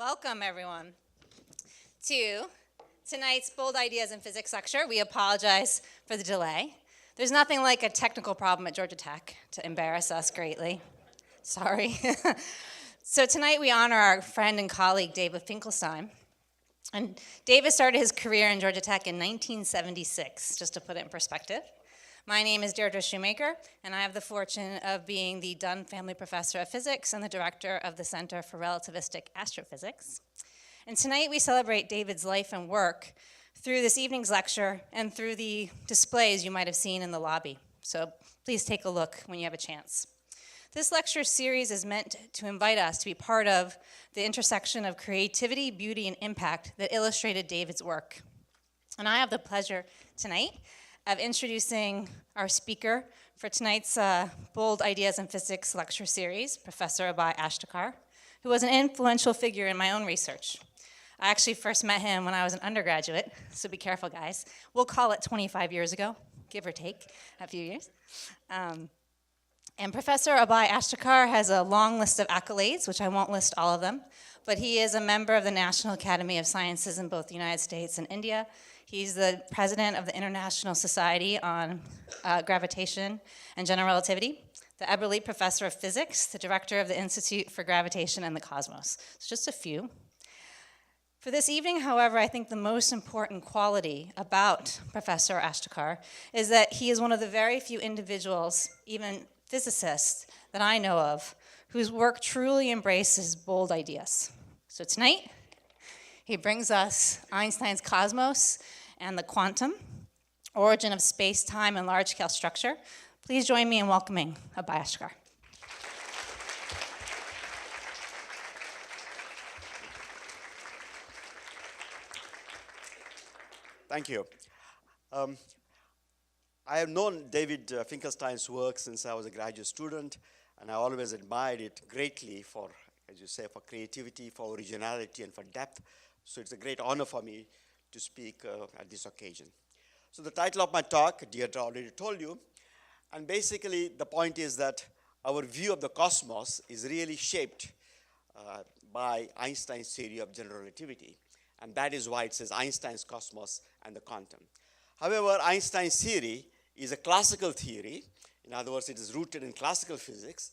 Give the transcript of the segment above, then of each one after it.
Welcome, everyone, to tonight's Bold Ideas in Physics lecture. We apologize for the delay. There's nothing like a technical problem at Georgia Tech to embarrass us greatly. Sorry. So tonight we honor our friend and colleague, David Finkelstein. And David started his career in Georgia Tech in 1976, just to put it in perspective. My name is Deirdre Shoemaker, and I have the fortune of being the Dunn Family Professor of Physics and the Director of the Center for Relativistic Astrophysics. And tonight we celebrate David's life and work through this evening's lecture and through the displays you might have seen in the lobby. So please take a look when you have a chance. This lecture series is meant to invite us to be part of the intersection of creativity, beauty, and impact that illustrated David's work. And I have the pleasure tonight of introducing our speaker for tonight's Bold Ideas in Physics lecture series, Professor Abhay Ashtekar, who was an influential figure in my own research. I actually first met him when I was an undergraduate, so be careful, guys. We'll call it 25 years ago, give or take a few years. And Professor Abhay Ashtekar has a long list of accolades, which I won't list all of them, but he is a member of the National Academy of Sciences in both the United States and India. He's the president of the International Society on Gravitation and General Relativity, the Eberle Professor of Physics, the director of the Institute for Gravitation and the Cosmos. It's just a few. For this evening, however, I think the most important quality about Professor Ashtekar is that he is one of the very few individuals, even physicists, that I know of, whose work truly embraces bold ideas. So tonight, he brings us Einstein's cosmos and the quantum, origin of space, time, and large-scale structure. Please join me in welcoming Abhay Ashtekar. Thank you. I have known David Finkelstein's work since I was a graduate student, and I always admired it greatly for, as you say, for creativity, for originality, and for depth. So it's a great honor for me to speak at this occasion. So the title of my talk, Deirdre already told you, and basically the point is that our view of the cosmos is really shaped by Einstein's theory of general relativity, and that is why it says Einstein's cosmos and the quantum. However, Einstein's theory is a classical theory. In other words, it is rooted in classical physics,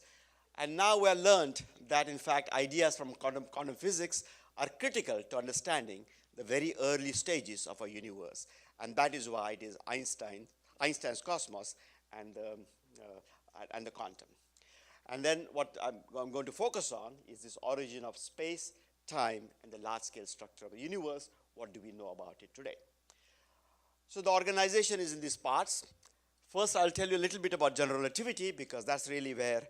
and now we have learned that in fact ideas from quantum physics are critical to understanding the very early stages of our universe. And that is why it is Einstein's cosmos and the quantum. And then what I'm going to focus on is this origin of space, time, and the large-scale structure of the universe. What do we know about it today? So the organization is in these parts. First, I'll tell you a little bit about general relativity, because that's really where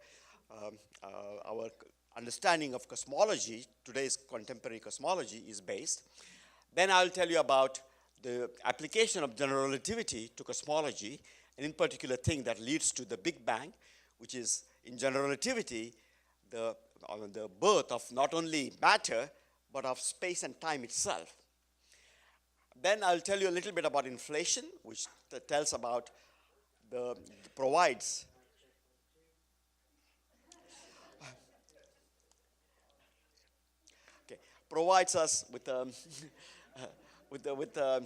our understanding of cosmology, today's contemporary cosmology, is based. Then I'll tell you about the application of general relativity to cosmology, and in particular thing that leads to the Big Bang, which is in general relativity, the birth of not only matter, but of space and time itself. Then I'll tell you a little bit about inflation, which tells about provides us with the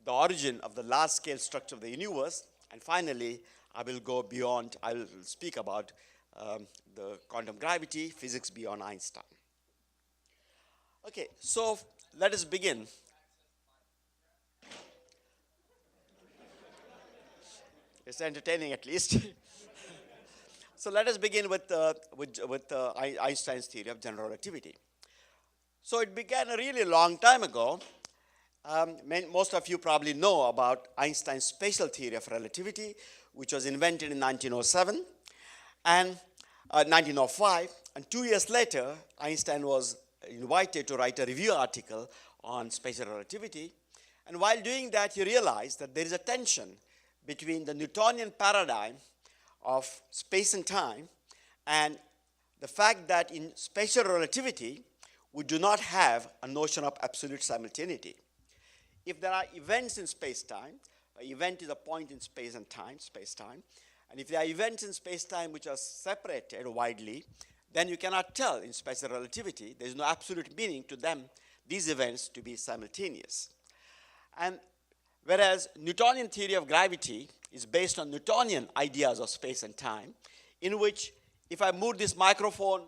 origin of the large-scale structure of the universe. And finally, I will go beyond. I will speak about the quantum gravity, physics beyond Einstein. Okay, so let us begin. It's entertaining, at least. So let us begin with Einstein's theory of general relativity. So it began a really long time ago. Most of you probably know about Einstein's special theory of relativity, which was invented in 1907 and 1905. And 2 years later, Einstein was invited to write a review article on special relativity. And while doing that, he realized that there is a tension between the Newtonian paradigm of space and time and the fact that in special relativity, we do not have a notion of absolute simultaneity. If there are events in space-time, an event is a point in space and time, space-time, and if there are events in space-time which are separated widely, then you cannot tell in special relativity, there is no absolute meaning to them, these events to be simultaneous. And whereas Newtonian theory of gravity is based on Newtonian ideas of space and time, in which if I move this microphone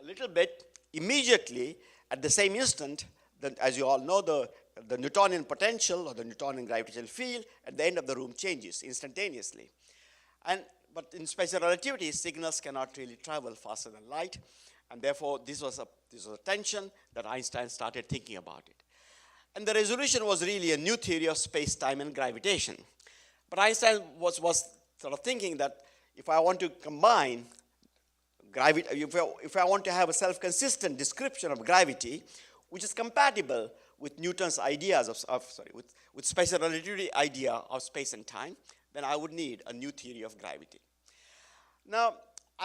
a little bit, immediately at the same instant, then as you all know, the Newtonian potential or the Newtonian gravitational field at the end of the room changes instantaneously. But in special relativity, signals cannot really travel faster than light, and therefore this was a tension that Einstein started thinking about it. And the resolution was really a new theory of space, time, and gravitation. But Einstein was sort of thinking that if I want to combine gravity, if I want to have a self-consistent description of gravity, which is compatible with Newton's ideas with special relativity idea of space and time, then I would need a new theory of gravity. Now,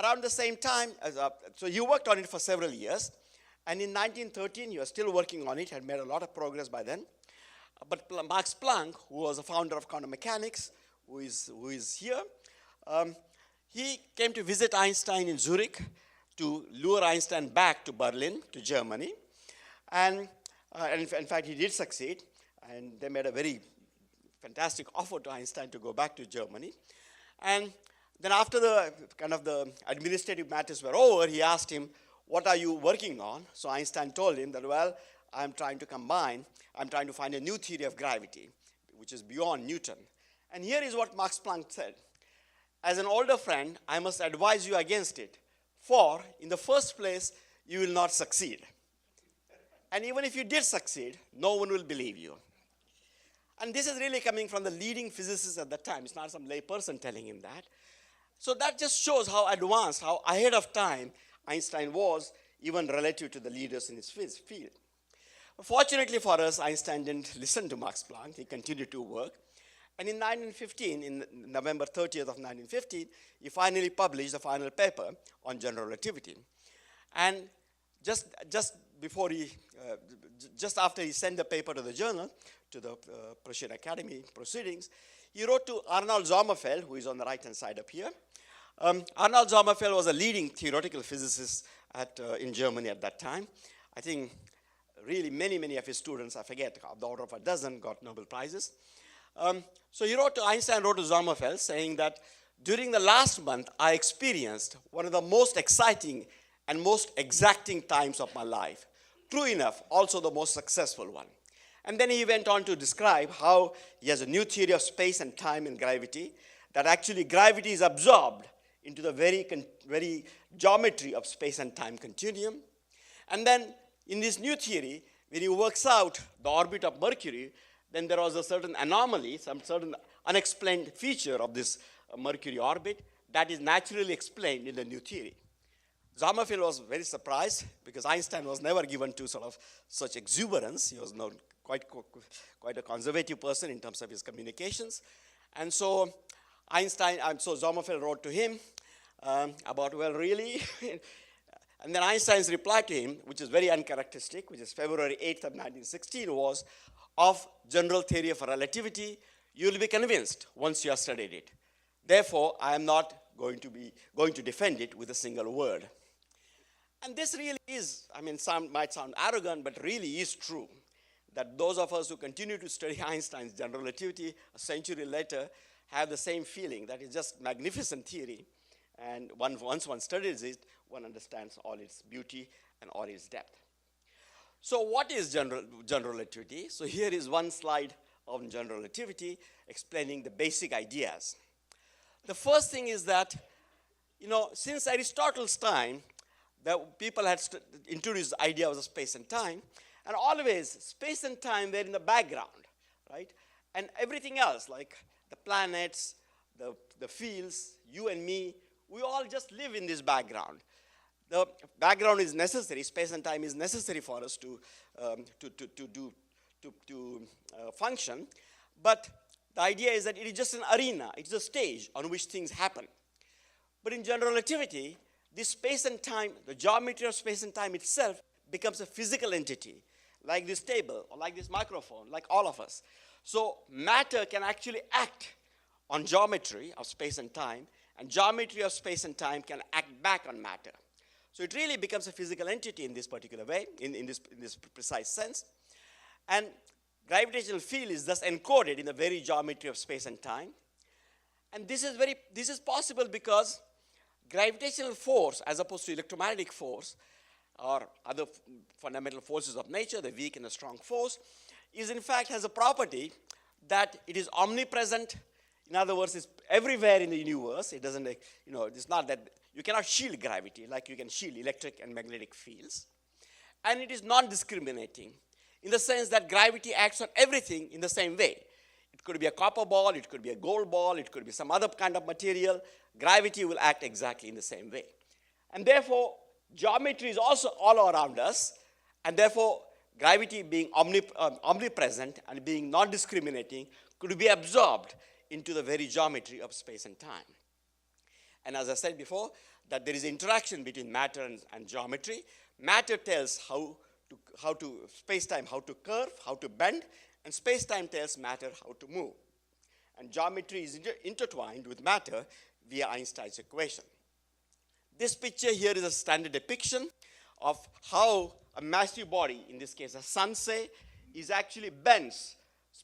around the same time, so you worked on it for several years, and in 1913, you were still working on it, had made a lot of progress by then. But Max Planck, who was a founder of quantum mechanics, who is here, he came to visit Einstein in Zurich to lure Einstein back to Berlin, to Germany. And in fact, he did succeed, and they made a very fantastic offer to Einstein to go back to Germany. And then after the administrative matters were over, he asked him, what are you working on? So Einstein told him that, well, I'm trying to find a new theory of gravity, which is beyond Newton. And here is what Max Planck said. As an older friend, I must advise you against it, for in the first place, you will not succeed. And even if you did succeed, no one will believe you. And this is really coming from the leading physicists at the time. It's not some lay person telling him that. So that just shows how advanced, how ahead of time Einstein was, even relative to the leaders in his field. Fortunately for us, Einstein didn't listen to Max Planck. He continued to work. And in 1915, in November 30th of 1915, he finally published the final paper on general relativity. And just after he sent the paper to the journal, to the Prussian Academy proceedings, he wrote to Arnold Sommerfeld, who is on the right-hand side up here. Arnold Sommerfeld was a leading theoretical physicist in Germany at that time. I think really many of his students, I forget, of the order of a dozen, got Nobel Prizes. So Einstein wrote to Sommerfeld saying that during the last month, I experienced one of the most exciting and most exacting times of my life. True enough, also the most successful one. And then he went on to describe how he has a new theory of space and time and gravity, that actually gravity is absorbed into the very geometry of space and time continuum. And then in this new theory, when he works out the orbit of Mercury, then there was a certain anomaly, some certain unexplained feature of this Mercury orbit that is naturally explained in the new theory. Sommerfeld was very surprised because Einstein was never given to sort of such exuberance. He was known quite a conservative person in terms of his communications. And so Sommerfeld wrote to him about, well, really? And then Einstein's reply to him, which is very uncharacteristic, which is February 8th of 1916, was, of general theory of relativity, you will be convinced once you have studied it. Therefore, I am not going to defend it with a single word. And this really is, might sound arrogant, but really is true, that those of us who continue to study Einstein's general relativity a century later have the same feeling that it's just magnificent theory. And once one studies it, one understands all its beauty and all its depth. So what is general relativity? So here is one slide on general relativity explaining the basic ideas. The first thing is that, since Aristotle's time, the people had introduced the idea of space and time, and always space and time were in the background, right? And everything else, like the planets, the fields, you and me, we all just live in this background. The background is necessary, space and time is necessary for us to function, but the idea is that it is just an arena, it's a stage on which things happen. But in general relativity, this space and time, the geometry of space and time itself becomes a physical entity, like this table, or like this microphone, like all of us. So matter can actually act on geometry of space and time, and geometry of space and time can act back on matter. So it really becomes a physical entity in this particular way, in this precise sense. And gravitational field is thus encoded in the very geometry of space and time. And this is possible because gravitational force, as opposed to electromagnetic force or other fundamental forces of nature, the weak and the strong force, is in fact has a property that it is omnipresent. In other words, it's everywhere in the universe. It doesn't, it's not that you cannot shield gravity like you can shield electric and magnetic fields. And it is non-discriminating in the sense that gravity acts on everything in the same way. It could be a copper ball, it could be a gold ball, it could be some other kind of material. Gravity will act exactly in the same way. And therefore, geometry is also all around us, and therefore, gravity being omnipresent and being non-discriminating could be absorbed into the very geometry of space and time. And as I said before, that there is interaction between matter and geometry. Matter tells space-time how to curve, how to bend, and space-time tells matter how to move. And geometry is intertwined with matter via Einstein's equation. This picture here is a standard depiction of how a massive body, in this case a sun, say, is actually bends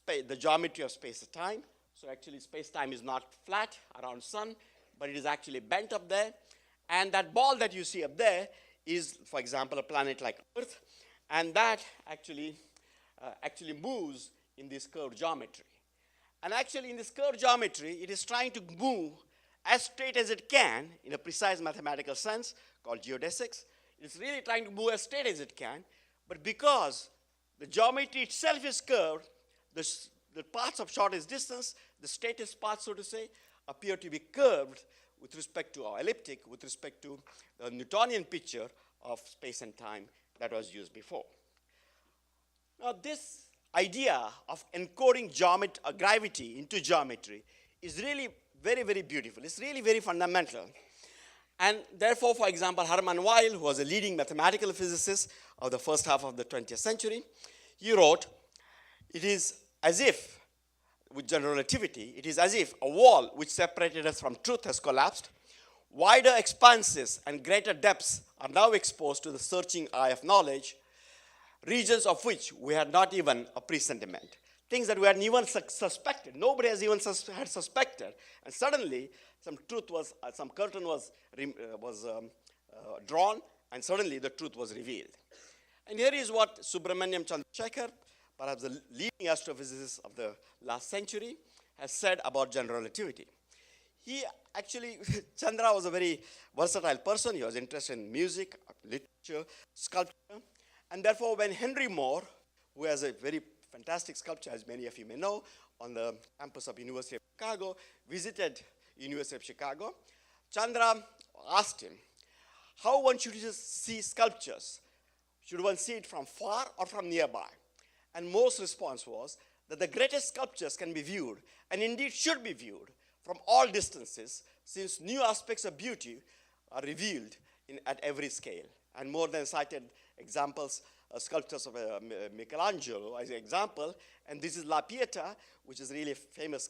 the geometry of space and time. So actually space-time is not flat around sun, but it is actually bent up there. And that ball that you see up there is, for example, a planet like Earth, and that actually moves in this curved geometry. And actually in this curved geometry, it is trying to move as straight as it can in a precise mathematical sense called geodesics. It's really trying to move as straight as it can, but because the geometry itself is curved, the paths of shortest distance, the straightest paths, so to say, appear to be curved with respect to, or elliptic, with respect to the Newtonian picture of space and time that was used before. Now, this idea of encoding gravity into geometry is really very, very beautiful. It's really very fundamental. And therefore, for example, Hermann Weyl, who was a leading mathematical physicist of the first half of the 20th century, he wrote, it is as if, with general relativity, it is as if a wall which separated us from truth has collapsed. Wider expanses and greater depths are now exposed to the searching eye of knowledge, regions of which we had not even a presentiment. Things that we hadn't even suspected. Nobody has even had suspected. And suddenly, some curtain was drawn, and suddenly the truth was revealed. And here is what Subramaniam Chandrasekhar, perhaps the leading astrophysicist of the last century, has said about general relativity. He actually, Chandra was a very versatile person. He was interested in music, literature, sculpture. And therefore, when Henry Moore, who has a very fantastic sculpture, as many of you may know, on the campus of University of Chicago, visited University of Chicago, Chandra asked him, how one should see sculptures? Should one see it from far or from nearby? And Moore's response was that the greatest sculptures can be viewed, and indeed should be viewed, from all distances, since new aspects of beauty are revealed at every scale. And Moore then cited examples, sculptures of Michelangelo as an example, and this is La Pieta, which is really a famous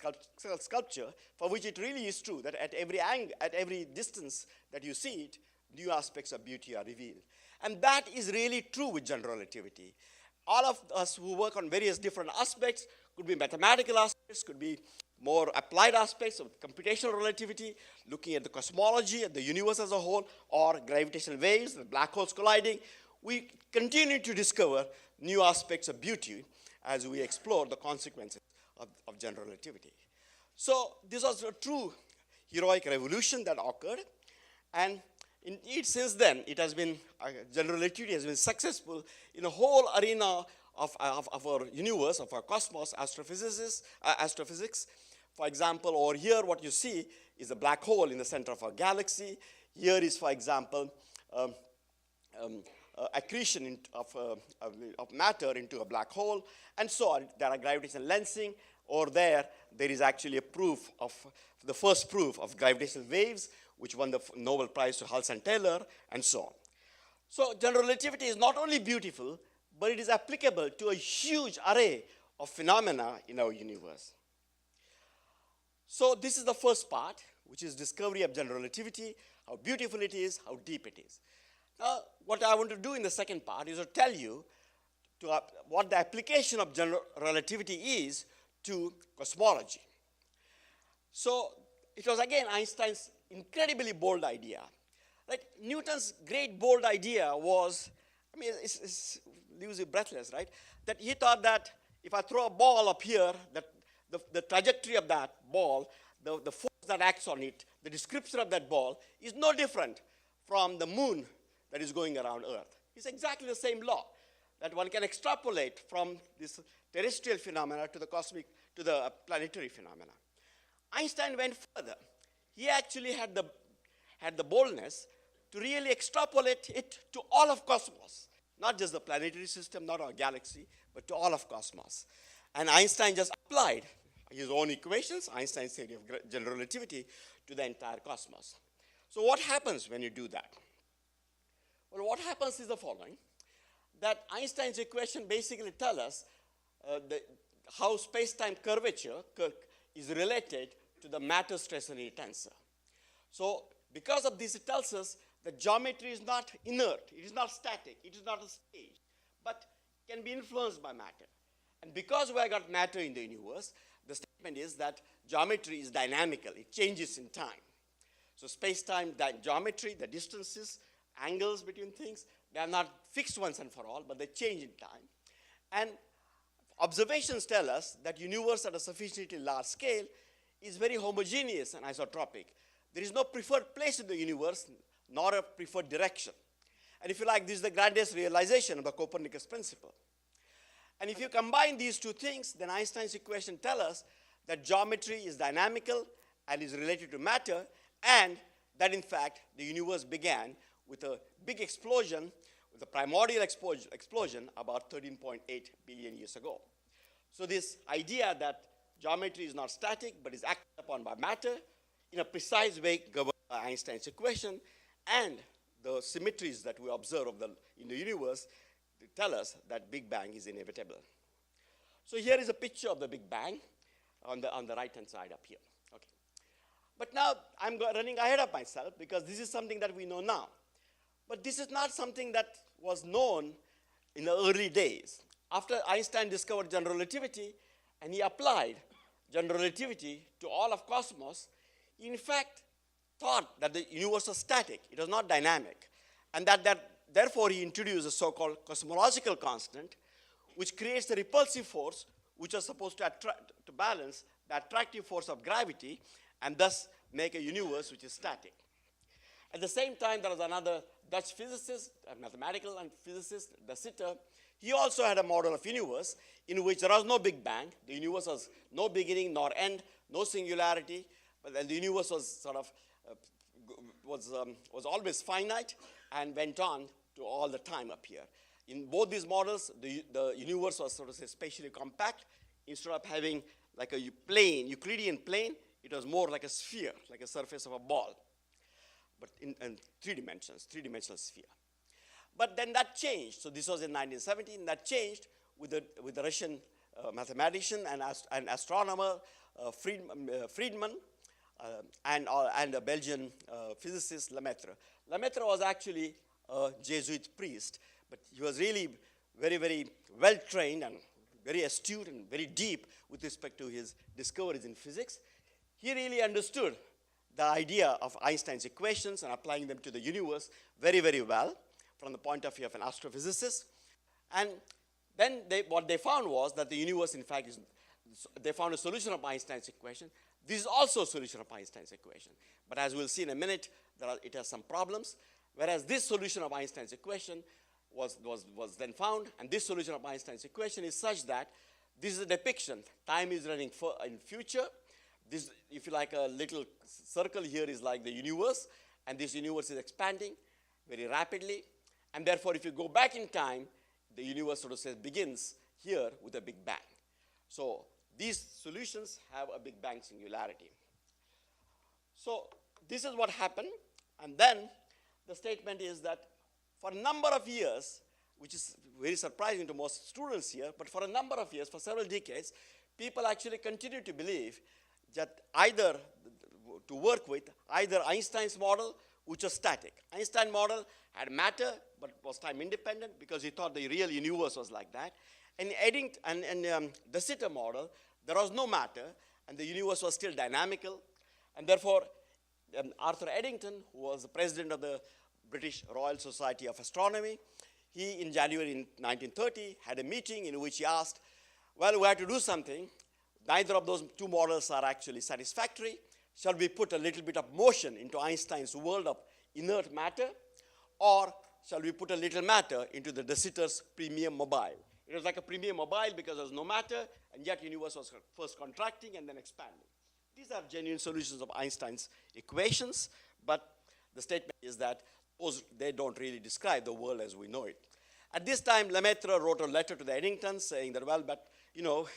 sculpture, for which it really is true that at every angle, at every distance that you see it, new aspects of beauty are revealed. And that is really true with general relativity. All of us who work on various different aspects, could be mathematical aspects, could be more applied aspects of computational relativity, looking at the cosmology, at the universe as a whole, or gravitational waves, the black holes colliding, we continue to discover new aspects of beauty as we explore the consequences of general relativity. So this was a true heroic revolution that occurred, and indeed since then it has been, general relativity has been successful in a whole arena of our universe, of our cosmos, astrophysics. For example, over here what you see is a black hole in the center of our galaxy. Here is, for example, accretion of matter into a black hole, and so on. There are gravitational lensing. Or there is actually a proof of, the first proof of gravitational waves, which won the Nobel Prize to Hulse and Taylor, and so on. So general relativity is not only beautiful, but it is applicable to a huge array of phenomena in our universe. So this is the first part, which is discovery of general relativity, how beautiful it is, how deep it is. Now, what I want to do in the second part is to tell you what the application of general relativity is to cosmology. So it was again Einstein's incredibly bold idea. Right? Newton's great bold idea was, I mean, it leaves you breathless, right? That he thought that if I throw a ball up here, that the trajectory of that ball, the force that acts on it, the description of that ball is no different from the moon that is going around Earth. It's exactly the same law that one can extrapolate from this terrestrial phenomena to the planetary phenomena. Einstein went further. He actually had the boldness to really extrapolate it to all of cosmos, not just the planetary system, not our galaxy, but to all of cosmos. And Einstein just applied his own equations, Einstein's theory of general relativity, to the entire cosmos. So what happens when you do that? Well, what happens is the following, that Einstein's equation basically tell us how space-time curvature is related to the matter stress energy tensor. So because of this, it tells us that geometry is not inert, it is not static, it is not a stage, but can be influenced by matter. And because we have got matter in the universe, the statement is that geometry is dynamical, it changes in time. So space-time geometry, the distances, angles between things, they are not fixed once and for all, but they change in time. And observations tell us that universe at a sufficiently large scale is very homogeneous and isotropic. There is no preferred place in the universe, nor a preferred direction. And if you like, this is the grandest realization of the Copernicus principle. And if you combine these two things, then Einstein's equation tells us that geometry is dynamical and is related to matter, and that in fact the universe began with a big explosion, with a primordial explosion about 13.8 billion years ago. So this idea that geometry is not static but is acted upon by matter in a precise way governed by Einstein's equation, and the symmetries that we observe in the universe tell us that Big Bang is inevitable. So here is a picture of the Big Bang on the right-hand side up here. Okay. But now I'm running ahead of myself because this is something that we know now. But this is not something that was known in the early days. After Einstein discovered general relativity and he applied general relativity to all of cosmos, he in fact thought that the universe was static, it was not dynamic, and therefore he introduced a so-called cosmological constant, which creates a repulsive force which is supposed to balance the attractive force of gravity and thus make a universe which is static. At the same time, there was another Dutch physicist, a mathematical and physicist, de Sitter. He also had a model of universe in which there was no Big Bang. The universe was no beginning nor end, no singularity, but then the universe was sort of was always finite and went on to all the time up here. In both these models, the universe was sort of spatially compact. Instead of having like a plane, Euclidean plane, it was more like a sphere, like a surface of a ball, but in 3 dimensions, 3-dimensional sphere. But then that changed. So this was in 1917. That changed with the Russian mathematician and astronomer Friedman and a Belgian physicist Lemaitre. Lemaitre was actually a Jesuit priest, but he was really very, very well trained and very astute and very deep with respect to his discoveries in physics. He really understood the idea of Einstein's equations and applying them to the universe very, very well from the point of view of an astrophysicist. And then what they found was that the universe, in fact, they found a solution of Einstein's equation. This is also a solution of Einstein's equation. But as we'll see in a minute, it has some problems. Whereas this solution of Einstein's equation was then found, and this solution of Einstein's equation is such that this is a depiction. Time is running in future. This, if you like, a little circle here is like the universe, and this universe is expanding very rapidly. And therefore, if you go back in time, the universe sort of says begins here with a Big Bang. So these solutions have a Big Bang singularity. So this is what happened, and then the statement is that for a number of years, which is very surprising to most students here, but for a number of years, for several decades, people actually continue to believe that either to work with either Einstein's model, which was static. Einstein model had matter, but was time independent because he thought the real universe was like that. And the Sitter model, there was no matter, and the universe was still dynamical. And therefore, Arthur Eddington, who was the president of the British Royal Society of Astronomy, he, in January 1930, had a meeting in which he asked, well, we have to do something. Neither of those two models are actually satisfactory. Shall we put a little bit of motion into Einstein's world of inert matter, or shall we put a little matter into the De Sitter's premium mobile? It was like a premium mobile because there was no matter, and yet universe was first contracting and then expanding. These are genuine solutions of Einstein's equations, but the statement is that they don't really describe the world as we know it. At this time, Lemaitre wrote a letter to the Eddingtons saying that, well, but, you know,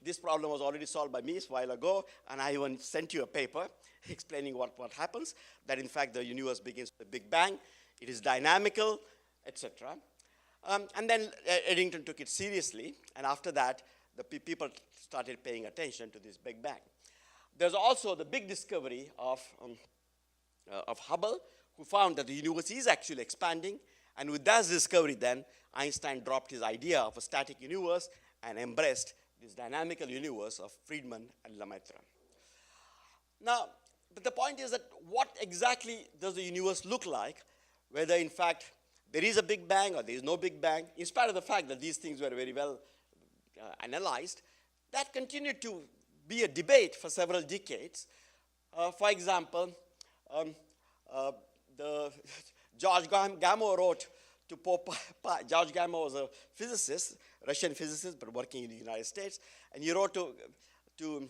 this problem was already solved by me a while ago, and I even sent you a paper explaining what happens, that in fact the universe begins with the Big Bang, it is dynamical, etc. And then Eddington took it seriously, and after that, the people started paying attention to this Big Bang. There's also the big discovery of Hubble, who found that the universe is actually expanding, and with that discovery then, Einstein dropped his idea of a static universe and embraced this dynamical universe of Friedman and Lemaitre. Now, but the point is that what exactly does the universe look like, whether in fact there is a Big Bang or there is no Big Bang, in spite of the fact that these things were very well analyzed, that continued to be a debate for several decades. For example, George Gamow wrote to Pope Pius. George Gamow was a physicist, Russian physicist, but working in the United States, and he wrote to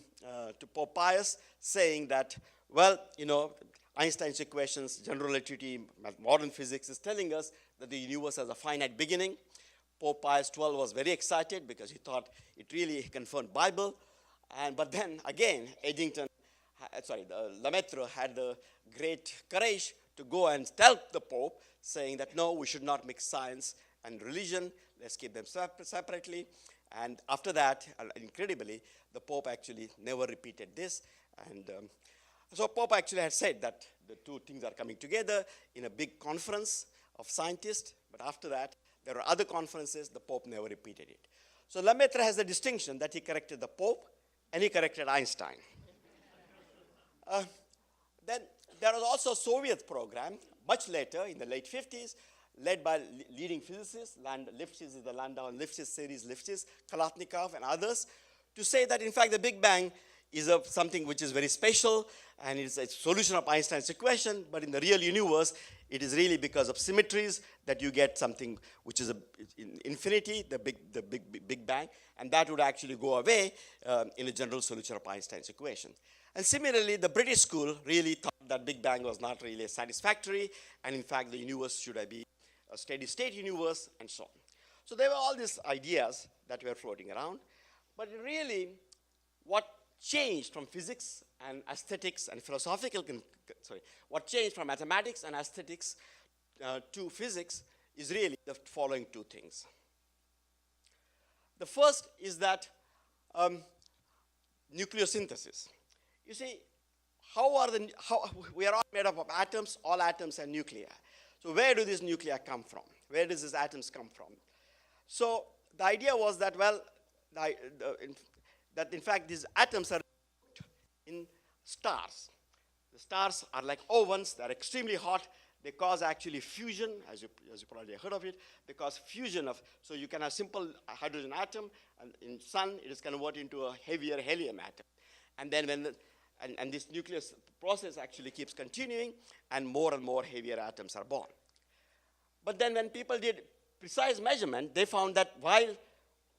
Pope Pius saying that, well, you know, Einstein's equations, general relativity, modern physics is telling us that the universe has a finite beginning. Pope Pius XII was very excited because he thought it really confirmed Bible. But then again, Lemaitre had the great courage to go and tell the Pope, saying that no, we should not mix science and religion, let's keep them separately. And after that, incredibly, the Pope actually never repeated this. And so Pope actually had said that the two things are coming together in a big conference of scientists, but after that, there were other conferences, the Pope never repeated it. So Lemaitre has the distinction that he corrected the Pope and he corrected Einstein. Then there was also a Soviet program, much later, in the late 50s, led by leading physicists, Lifshitz is the Landau and Lifshitz series, Lifshitz, Kalatnikov, and others, to say that, in fact, the Big Bang is something which is very special, and it's a solution of Einstein's equation, but in the real universe, it is really because of symmetries that you get something which is in infinity, the Big Bang, and that would actually go away in a general solution of Einstein's equation. And similarly, the British school really thought that Big Bang was not really satisfactory, and in fact, the universe should be a steady-state universe, and so on. So there were all these ideas that were floating around, but really, what changed from physics and aesthetics and what changed from mathematics and aesthetics to physics is really the following two things. The first is that nucleosynthesis. You see, we are all made up of atoms, all atoms have nuclei. So where do these nuclei come from? Where does these atoms come from? So the idea was that, well, that in fact these atoms are in stars. The stars are like ovens, they're extremely hot. They cause actually fusion, as you probably heard of it. They cause fusion so you can have simple hydrogen atom, and in sun it is converted into a heavier helium atom. And then and this nucleus process actually keeps continuing, and more heavier atoms are born. But then when people did precise measurement, they found that while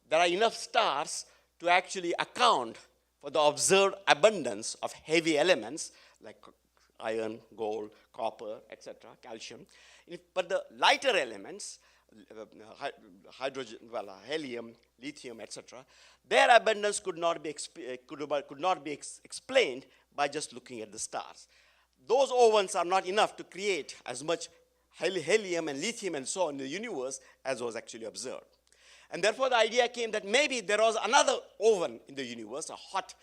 there are enough stars to actually account for the observed abundance of heavy elements like iron, gold, copper, etc., calcium, but the lighter elements, hydrogen, helium, lithium, etc., their abundance could not be explained by just looking at the stars. Those ovens are not enough to create as much helium and lithium and so on in the universe as was actually observed. And therefore, the idea came that maybe there was another oven in the universe, a hot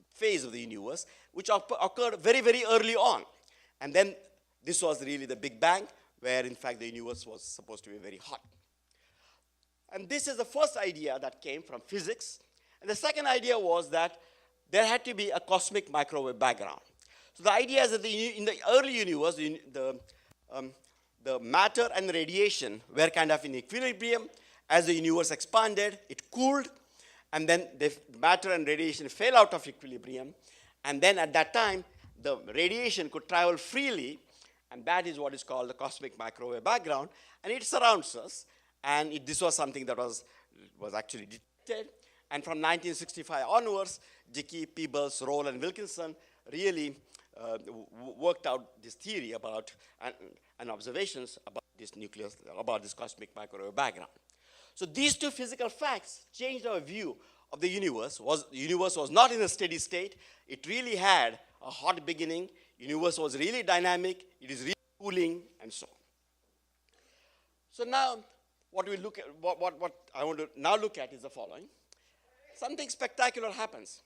phase of the universe, which occurred very, very early on. And then this was really the Big Bang, where in fact the universe was supposed to be very hot. And this is the first idea that came from physics. And the second idea was that there had to be a cosmic microwave background. So the idea is that in the early universe, the matter and radiation were kind of in equilibrium. As the universe expanded, it cooled, and then the matter and radiation fell out of equilibrium. And then at that time, the radiation could travel freely, and that is what is called the cosmic microwave background, and it surrounds us. And this was something that was actually detected. And from 1965 onwards, Dickey, Peebles, Roll, and Wilkinson really worked out this theory about and observations about this nucleus, about this cosmic microwave background. So these two physical facts changed our view of the universe. The universe was not in a steady state. It really had a hot beginning. The universe was really dynamic. It is really cooling, and so on. So now, what I want to now look at is the following. Something spectacular happens.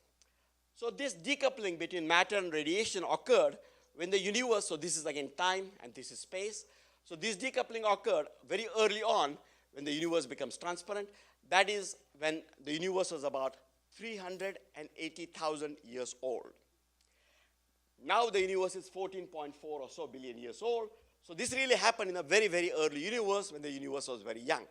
So this decoupling between matter and radiation occurred when the universe, so this is again time and this is space. So this decoupling occurred very early on when the universe becomes transparent. That is when the universe was about 380,000 years old. Now the universe is 14.4 or so billion years old. So this really happened in a very, very early universe when the universe was very young.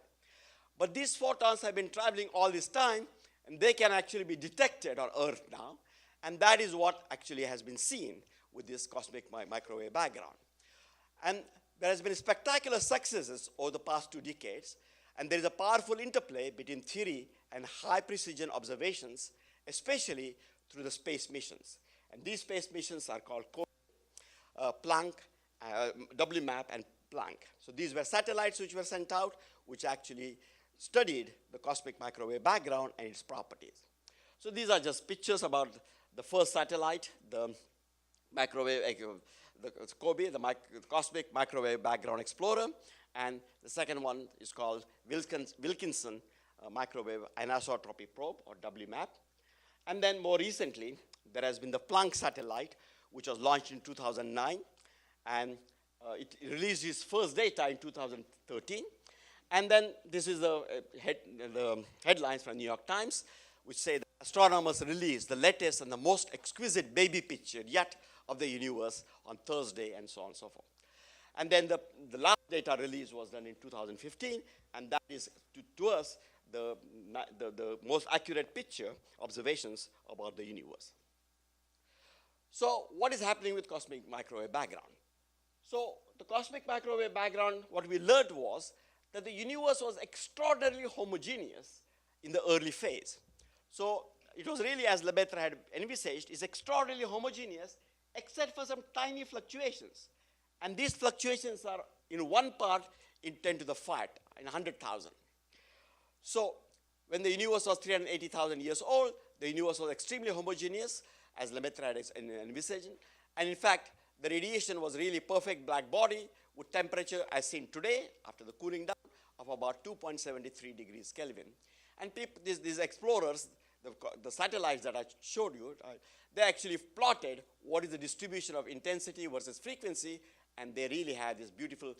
But these photons have been traveling all this time, and they can actually be detected on Earth now. And that is what actually has been seen with this cosmic microwave background. And there has been spectacular successes over the past 2 decades. And there is a powerful interplay between theory and high precision observations, especially through the space missions. And these space missions are called Planck, WMAP, and Planck. So these were satellites which were sent out, which actually studied the cosmic microwave background and its properties. So these are just pictures about the first satellite, the microwave, the COBE, the Cosmic Microwave Background Explorer, and the second one is called Wilkinson Microwave Anisotropy Probe, or WMAP. And then more recently, there has been the Planck satellite, which was launched in 2009, and it released its first data in 2013. And then this is the headlines from New York Times, which say that astronomers released the latest and the most exquisite baby picture yet of the universe on Thursday, and so on and so forth. And then the last data release was done in 2015, and that is, to us, the most accurate picture, observations about the universe. So what is happening with cosmic microwave background? So the cosmic microwave background, what we learned was that the universe was extraordinarily homogeneous in the early phase. So it was really, as Lemaitre had envisaged, is extraordinarily homogeneous except for some tiny fluctuations. And these fluctuations are in one part in 10 to the 5, in 100,000. So when the universe was 380,000 years old, the universe was extremely homogeneous, as Lemaitre had envisaged. And in fact, the radiation was really perfect black body with temperature as seen today, after the cooling down, of about 2.73 degrees Kelvin. And these explorers, the satellites that I showed you, they actually plotted what is the distribution of intensity versus frequency, and they really had this beautiful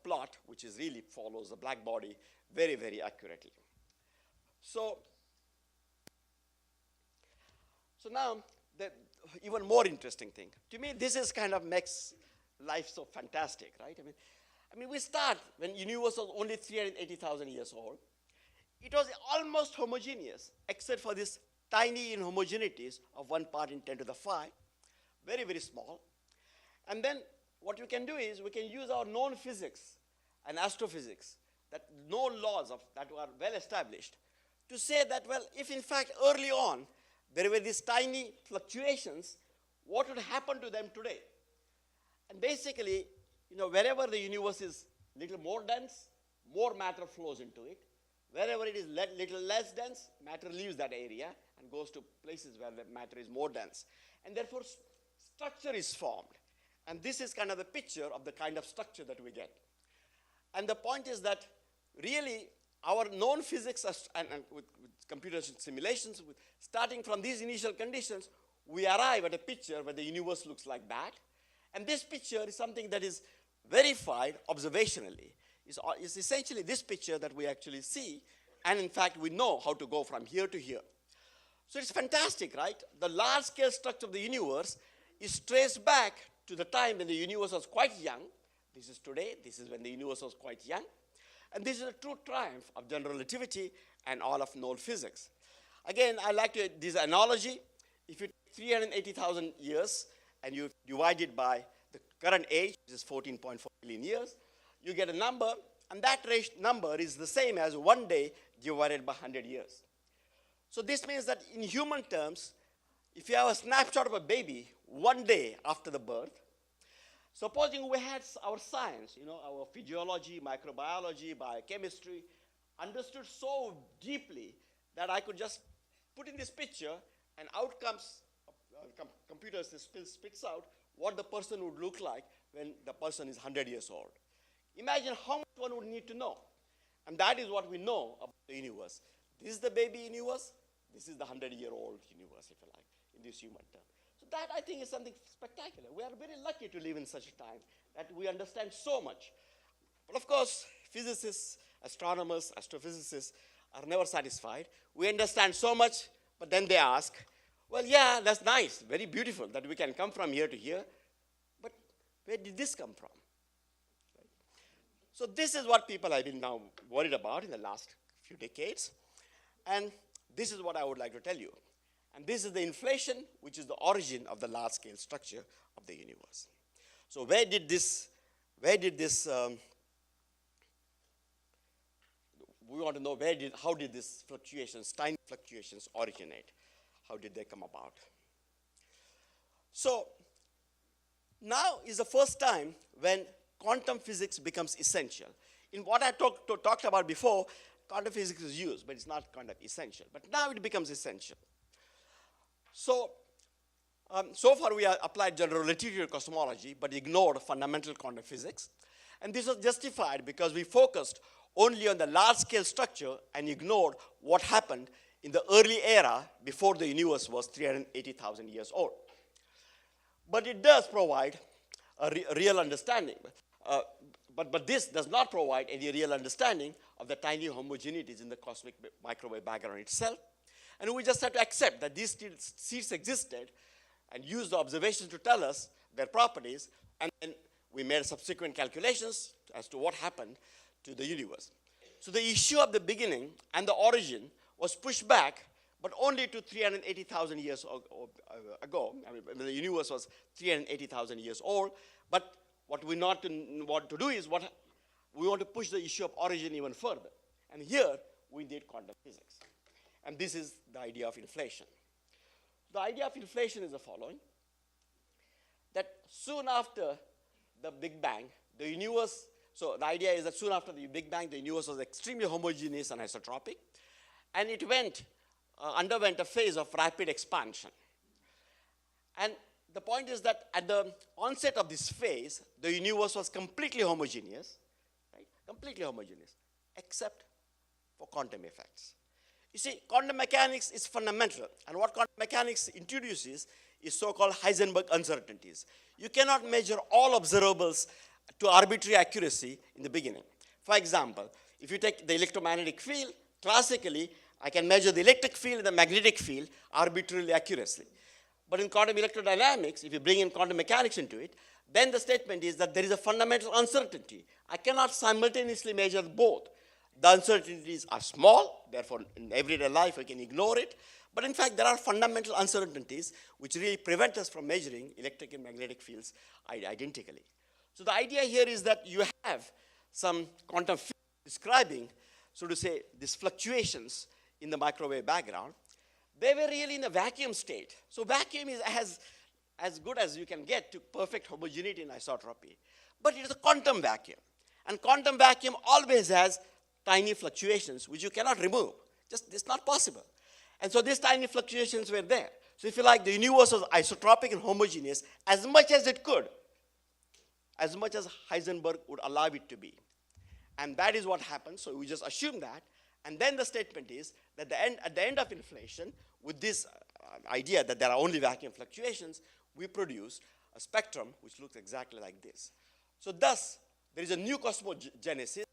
plot, which is really follows the black body very, very accurately. So now, the even more interesting thing. To me, this is kind of makes life so fantastic, right? I mean, we start when the universe was only 380,000 years old. It was almost homogeneous, except for this tiny inhomogeneities of 1 part in 10 to the 5, very, very small. And then what we can do is we can use our known physics and astrophysics, that known laws that were well established, to say that, well, if in fact early on there were these tiny fluctuations, what would happen to them today? And basically, wherever the universe is little more dense, more matter flows into it. Wherever it is little less dense, matter leaves that area and goes to places where the matter is more dense. And therefore, structure is formed. And this is kind of a picture of the kind of structure that we get. And the point is that really our known physics and with computer simulations, starting from these initial conditions, we arrive at a picture where the universe looks like that. And this picture is something that is verified observationally. It's essentially this picture that we actually see, and in fact, we know how to go from here to here. So it's fantastic, right? The large-scale structure of the universe is traced back to the time when the universe was quite young. This is today. This is when the universe was quite young. And this is a true triumph of general relativity and all of known physics. Again, I like to this analogy. If you take 380,000 years and you divide it by the current age, which is 14.4 billion years, you get a number, and that number is the same as 1 day divided by 100 years. So this means that in human terms, if you have a snapshot of a baby 1 day after the birth, supposing we had our science, our physiology, microbiology, biochemistry, understood so deeply that I could just put in this picture and out comes, computer spits out what the person would look like when the person is 100 years old. Imagine how much one would need to know. And that is what we know about the universe. This is the baby universe. This is the 100-year-old universe, if you like, in this human term. So that, I think, is something spectacular. We are very lucky to live in such a time that we understand so much. But of course, physicists, astronomers, astrophysicists are never satisfied. We understand so much, but then they ask, well, yeah, that's nice, very beautiful that we can come from here to here, but where did this come from? Right? So this is what people have been now worried about in the last few decades, and this is what I would like to tell you. And this is the inflation, which is the origin of the large-scale structure of the universe. So where did this, we want to know how did these fluctuations, tiny fluctuations originate? How did they come about? So now is the first time when quantum physics becomes essential. In what I talked about before, quantum physics is used, but it's not kind of essential. But now it becomes essential. So, so far we have applied general relativity to cosmology, but ignored fundamental quantum physics. And this was justified because we focused only on the large-scale structure and ignored what happened in the early era before the universe was 380,000 years old. But it does provide a real understanding. But this does not provide any real understanding of the tiny homogeneities in the cosmic microwave background itself. And we just have to accept that these seeds existed and use the observations to tell us their properties, and then we made subsequent calculations as to what happened to the universe. So the issue of the beginning and the origin was pushed back, but only to 380,000 years ago. I mean, the universe was 380,000 years old, but what we want to do is we want to push the issue of origin even further. And here, we did quantum physics. And this is the idea of inflation. The idea of inflation is the following, that soon after the Big Bang, the universe, so the idea is that soon after the Big Bang, the universe was extremely homogeneous and isotropic, and it underwent a phase of rapid expansion. And the point is that at the onset of this phase, the universe was completely homogeneous, right? Completely homogeneous, except for quantum effects. You see, quantum mechanics is fundamental, and what quantum mechanics introduces is so-called Heisenberg uncertainties. You cannot measure all observables to arbitrary accuracy in the beginning. For example, if you take the electromagnetic field, classically, I can measure the electric field and the magnetic field arbitrarily accurately. But in quantum electrodynamics, if you bring in quantum mechanics into it, then the statement is that there is a fundamental uncertainty. I cannot simultaneously measure both. The uncertainties are small, therefore in everyday life we can ignore it. But in fact, there are fundamental uncertainties which really prevent us from measuring electric and magnetic fields identically. So the idea here is that you have some quantum field describing, so to say, these fluctuations in the microwave background. They were really in a vacuum state. So vacuum is as good as you can get to perfect homogeneity in isotropy. But it is a quantum vacuum. And quantum vacuum always has tiny fluctuations which you cannot remove. It's not possible. And so these tiny fluctuations were there. So if you like, the universe was isotropic and homogeneous as much as it could, as much as Heisenberg would allow it to be. And that is what happened, so we just assume that. And then the statement is that at the end of inflation, with this idea that there are only vacuum fluctuations, we produce a spectrum which looks exactly like this. So thus, there is a new cosmogenesis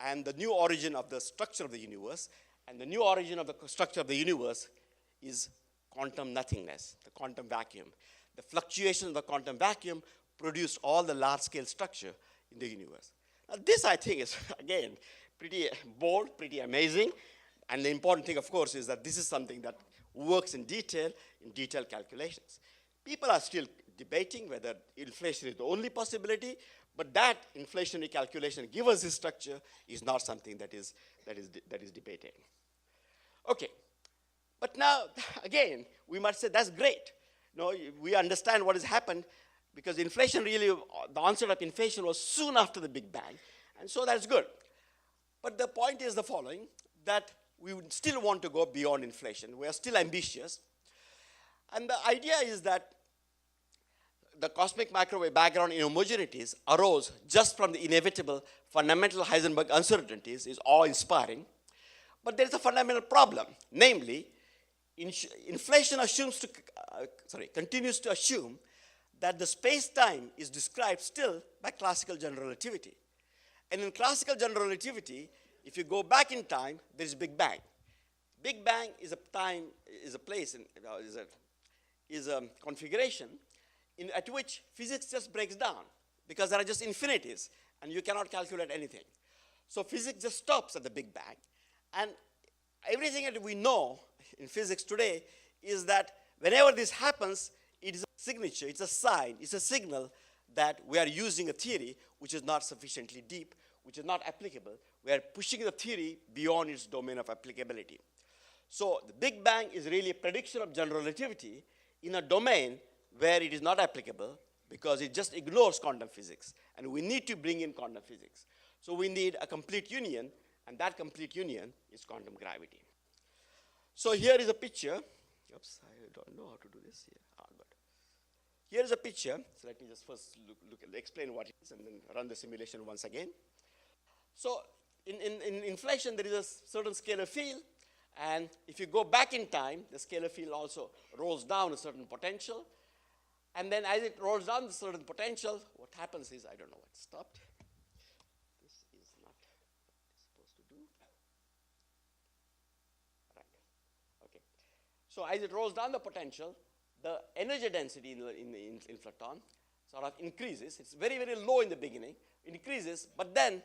and the new origin of the structure of the universe. And the new origin of the structure of the universe is quantum nothingness, the quantum vacuum. The fluctuations of the quantum vacuum produced all the large-scale structure in the universe. Now, this, I think, is, again, pretty bold, pretty amazing. And the important thing, of course, is that this is something that works in detailed calculations. People are still debating whether inflation is the only possibility, but that inflationary calculation given this structure is not something that is debated. Okay, but now, again, we must say that's great. No, we understand what has happened because inflation really, the onset of inflation was soon after the Big Bang, and so that's good. But the point is the following, that we would still want to go beyond inflation. We are still ambitious. And the idea is that the cosmic microwave background inhomogeneities arose just from the inevitable fundamental Heisenberg uncertainties is awe-inspiring. But there is a fundamental problem, namely, inflation continues to assume that the space-time is described still by classical general relativity. And in classical general relativity, if you go back in time, there is Big Bang. Big Bang is a configuration at which physics just breaks down because there are just infinities and you cannot calculate anything. So physics just stops at the Big Bang. And everything that we know in physics today is that whenever this happens, it is a signature, it's a sign, it's a signal that we are using a theory which is not sufficiently deep, which is not applicable. We are pushing the theory beyond its domain of applicability. So the Big Bang is really a prediction of general relativity in a domain where it is not applicable because it just ignores quantum physics. And we need to bring in quantum physics. So we need a complete union, and that complete union is quantum gravity. So here is a picture. Oops, I don't know how to do this here. Good. Here is a picture. So let me just first explain what it is and then run the simulation once again. So in inflation, there is a certain scalar field. And if you go back in time, the scalar field also rolls down a certain potential. And then as it rolls down the certain potential, what happens is, I don't know what stopped. This is not supposed to do. Right. Okay. So as it rolls down the potential, the energy density in the inflaton sort of increases. It's very, very low in the beginning. It increases, but then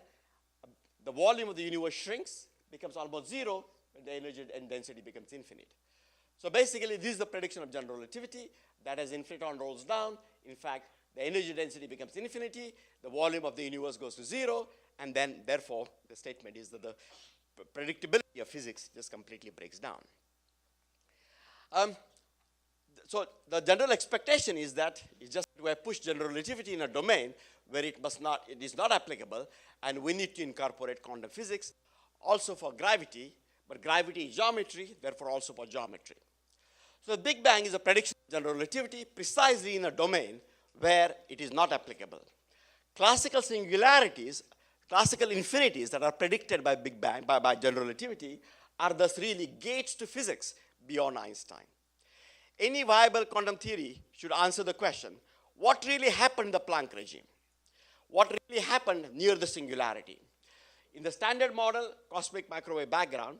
the volume of the universe shrinks, becomes almost zero, and the energy and density becomes infinite. So basically, this is the prediction of general relativity, that as inflaton rolls down, in fact, the energy density becomes infinity, the volume of the universe goes to zero, and then, therefore, the statement is that the predictability of physics just completely breaks down. So the general expectation is that it's just we push general relativity in a domain where it is not applicable, and we need to incorporate quantum physics also for gravity, but gravity is geometry, therefore also for geometry. So the Big Bang is a prediction of general relativity precisely in a domain where it is not applicable. Classical singularities, classical infinities that are predicted by Big Bang, by general relativity, are thus really gates to physics beyond Einstein. Any viable quantum theory should answer the question, what really happened in the Planck regime? What really happened near the singularity? In the standard model, cosmic microwave background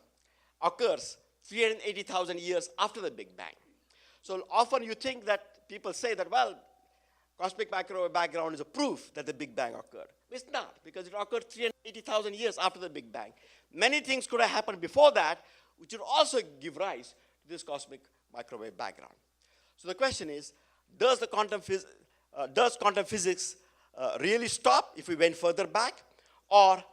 occurs 380,000 years after the Big Bang. So often you think that people say that, well, cosmic microwave background is a proof that the Big Bang occurred. It's not, because it occurred 380,000 years after the Big Bang. Many things could have happened before that, which would also give rise to this cosmic microwave background. So the question is, does quantum physics really stop if we went further back? Or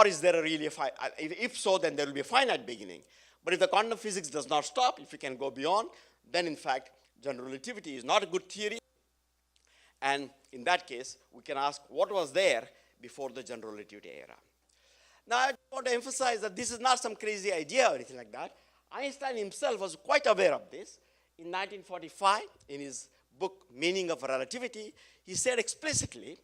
is there if so, then there will be a finite beginning. But if the quantum physics does not stop, if we can go beyond, then in fact, general relativity is not a good theory. And in that case, we can ask what was there before the general relativity era. Now, I want to emphasize that this is not some crazy idea or anything like that. Einstein himself was quite aware of this. In 1945, in his book, Meaning of Relativity, he said explicitly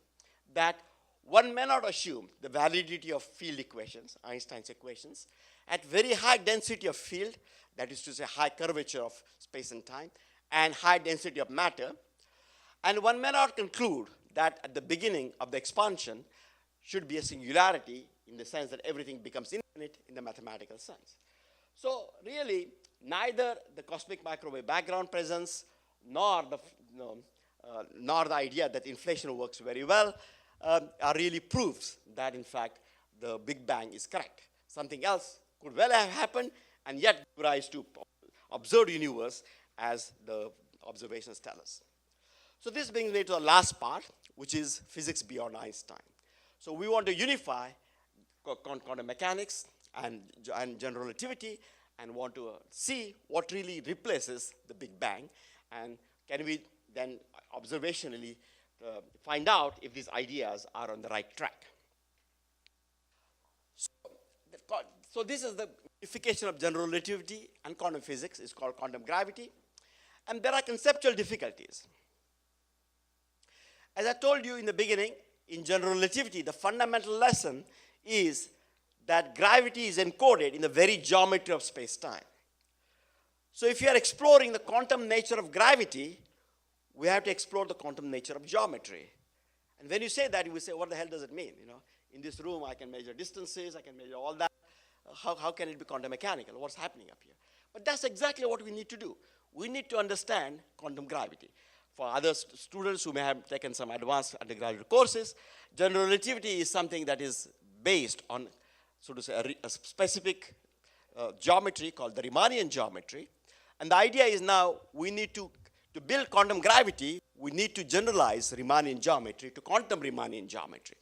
that one may not assume the validity of field equations, Einstein's equations, at very high density of field, that is to say high curvature of space and time, and high density of matter, And one may not conclude that at the beginning of the expansion should be a singularity in the sense that everything becomes infinite in the mathematical sense. So really, neither the cosmic microwave background presence nor the idea that inflation works very well are really proofs that, in fact, the Big Bang is correct. Something else could well have happened and yet give rise to observed universe as the observations tell us. So this brings me to the last part, which is physics beyond Einstein. So we want to unify quantum mechanics and general relativity and want to see what really replaces the Big Bang, and can we then observationally find out if these ideas are on the right track. So this is the unification of general relativity and quantum physics. It's called quantum gravity, and there are conceptual difficulties. As I told you in the beginning, in general relativity, the fundamental lesson is that gravity is encoded in the very geometry of space-time. So if you are exploring the quantum nature of gravity, we have to explore the quantum nature of geometry. And when you say that, you will say, what the hell does it mean? In this room, I can measure distances, I can measure all that. How can it be quantum mechanical? What's happening up here? But that's exactly what we need to do. We need to understand quantum gravity. For other students who may have taken some advanced undergraduate courses, general relativity is something that is based on, so to say, a specific geometry called the Riemannian geometry. And the idea is now we need to build quantum gravity, we need to generalize Riemannian geometry to quantum Riemannian geometry.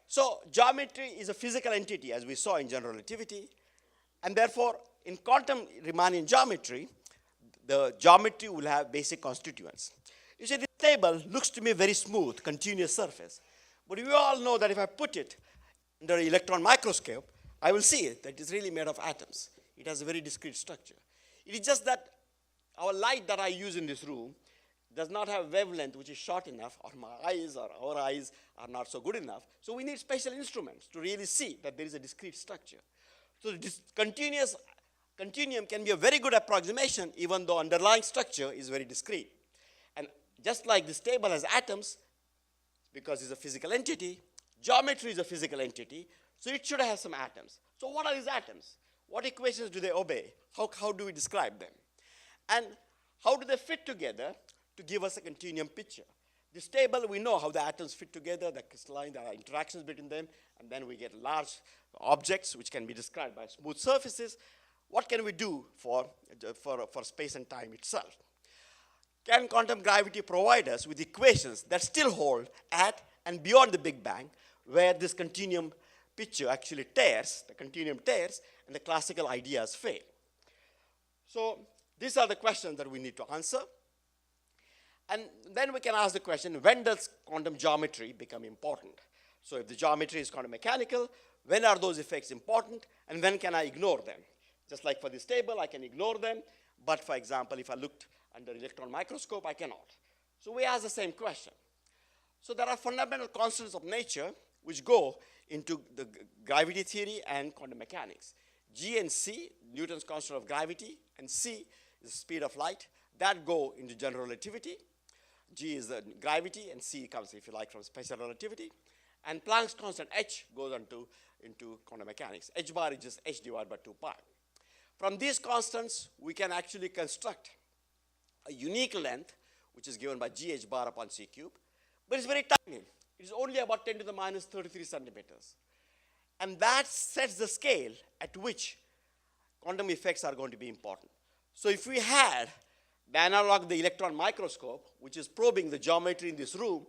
So geometry is a physical entity, as we saw in general relativity, and therefore in quantum Riemannian geometry, the geometry will have basic constituents. You see, this table looks to me very smooth, continuous surface. But we all know that if I put it under an electron microscope, I will see that it is really made of atoms. It has a very discrete structure. It is just that our light that I use in this room does not have a wavelength which is short enough, or my eyes or our eyes are not so good enough. So we need special instruments to really see that there is a discrete structure. So this continuum can be a very good approximation even though underlying structure is very discrete. And just like this table has atoms, because it's a physical entity, geometry is a physical entity, so it should have some atoms. So what are these atoms? What equations do they obey? How do we describe them? And how do they fit together to give us a continuum picture? This table, we know how the atoms fit together, the crystalline, there are interactions between them, and then we get large objects which can be described by smooth surfaces. What can we do for space and time itself? Can quantum gravity provide us with equations that still hold at and beyond the Big Bang, where this continuum picture actually tears, the continuum tears, and the classical ideas fail? So these are the questions that we need to answer. And then we can ask the question, when does quantum geometry become important? So if the geometry is quantum mechanical, when are those effects important, and when can I ignore them? Just like for this table, I can ignore them, but for example, if I looked under electron microscope, I cannot. So we ask the same question. So there are fundamental constants of nature which go into the gravity theory and quantum mechanics. G and C, Newton's constant of gravity, and C is the speed of light, that go into general relativity. G is the gravity, and C comes, if you like, from special relativity. And Planck's constant H goes into quantum mechanics. H bar is just H divided by 2 pi. From these constants, we can actually construct a unique length, which is given by gh bar upon c cube, but it's very tiny. It is only about 10 to the minus 33 centimeters. And that sets the scale at which quantum effects are going to be important. So if we had the analog of the electron microscope, which is probing the geometry in this room,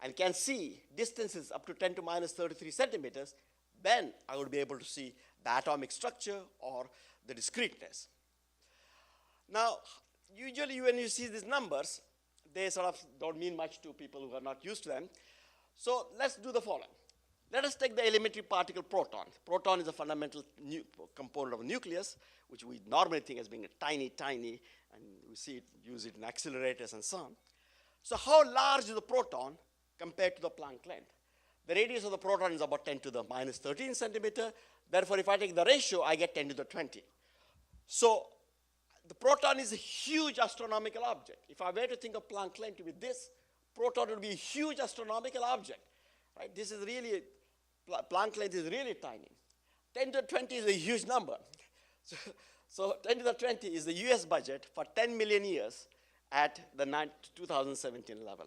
and can see distances up to 10 to minus 33 centimeters, then I would be able to see the atomic structure or the discreteness. Now, usually when you see these numbers, they sort of don't mean much to people who are not used to them. So let's do the following. Let us take the elementary particle proton. Proton is a fundamental component of a nucleus, which we normally think as being a tiny, tiny, and we see it, use it in accelerators and so on. So how large is the proton compared to the Planck length? The radius of the proton is about 10 to the minus 13 centimeter. Therefore, if I take the ratio, I get 10 to the 20. So the proton is a huge astronomical object. If I were to think of Planck length to be this, proton would be a huge astronomical object. Right? This is really, Planck length is really tiny. 10 to the 20 is a huge number. So 10 to the 20 is the US budget for 10 million years at the 2017 level.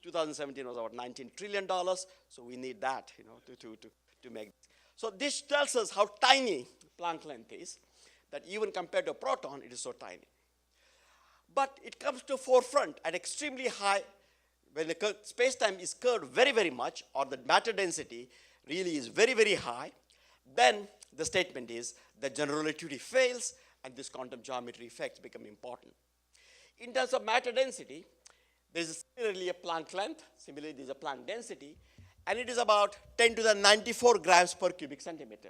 2017 was about $19 trillion, so we need that, to make. So this tells us how tiny Planck length is, that even compared to a proton, it is so tiny. But it comes to forefront at extremely high, when the space-time is curved very, very much, or the matter density really is very, very high, then the statement is that general relativity fails and this quantum geometry effects become important. In terms of matter density, there is similarly a Planck length, similarly there is a Planck density, and it is about 10 to the 94 grams per cubic centimeter.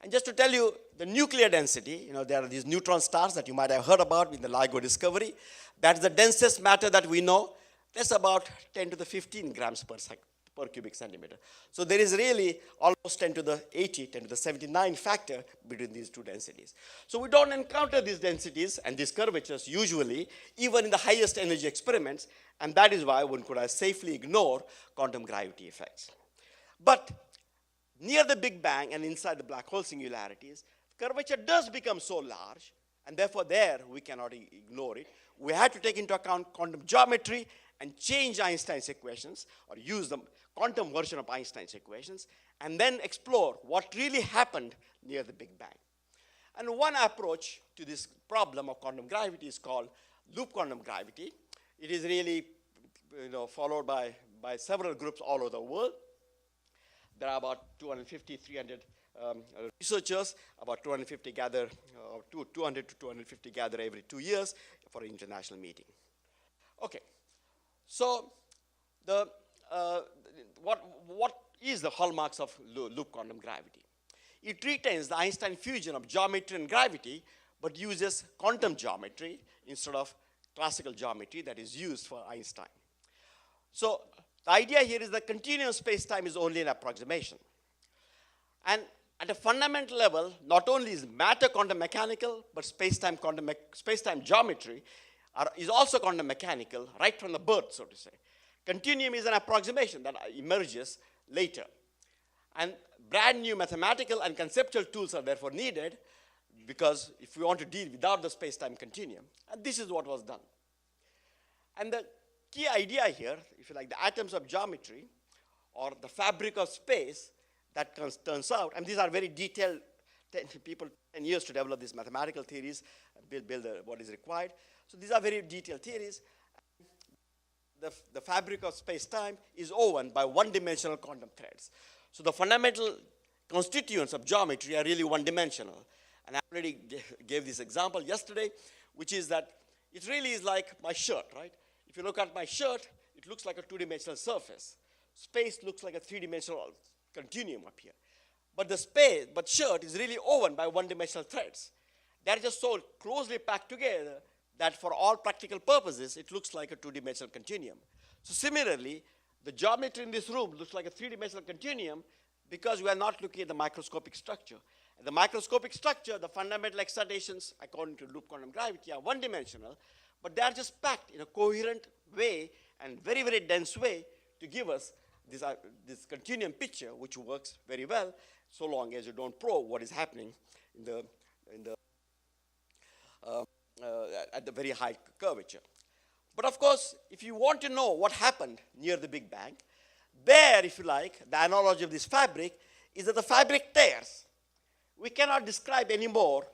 And just to tell you the nuclear density, there are these neutron stars that you might have heard about in the LIGO discovery. That's the densest matter that we know. That's about 10 to the 15 grams per cubic centimeter. So there is really almost 10 to the 80, 10 to the 79 factor between these two densities. So we don't encounter these densities and these curvatures usually, even in the highest energy experiments, and that is why one could safely ignore quantum gravity effects. But near the Big Bang and inside the black hole singularities, curvature does become so large, and therefore there we cannot ignore it. We had to take into account quantum geometry and change Einstein's equations, or use the quantum version of Einstein's equations, and then explore what really happened near the Big Bang. And one approach to this problem of quantum gravity is called loop quantum gravity. It is really followed by several groups all over the world. There are about 250, 300 researchers, about 250 gather, 200 to 250 gather every 2 years for an international meeting. Okay, so what is the hallmarks of loop quantum gravity? It retains the Einstein fusion of geometry and gravity, but uses quantum geometry instead of classical geometry that is used for Einstein. So the idea here is that continuum space-time is only an approximation. And at a fundamental level, not only is matter quantum mechanical, but space-time geometry is also quantum mechanical right from the birth, so to say. Continuum is an approximation that emerges later. And brand new mathematical and conceptual tools are therefore needed, because if we want to deal without the space-time continuum, and this is what was done. And the key idea here, if you like, the atoms of geometry, or the fabric of space, that turns out, and these are very detailed, people 10 years to develop these mathematical theories, build what is required. So these are very detailed theories. The fabric of space-time is woven by one-dimensional quantum threads. So the fundamental constituents of geometry are really one-dimensional. And I already gave this example yesterday, which is that it really is like my shirt, right? If you look at my shirt, it looks like a two-dimensional surface. Space looks like a three-dimensional continuum up here. But shirt is really woven by one-dimensional threads. They're just so closely packed together that for all practical purposes, it looks like a two-dimensional continuum. So similarly, the geometry in this room looks like a three-dimensional continuum because we are not looking at the microscopic structure. At the microscopic structure, the fundamental excitations, according to loop quantum gravity, are one-dimensional, but they are just packed in a coherent way and very, very dense way to give us this continuum picture, which works very well, so long as you don't probe what is happening at the very high curvature. But of course, if you want to know what happened near the Big Bang, there, if you like, the analogy of this fabric is that the fabric tears. We cannot describe anymore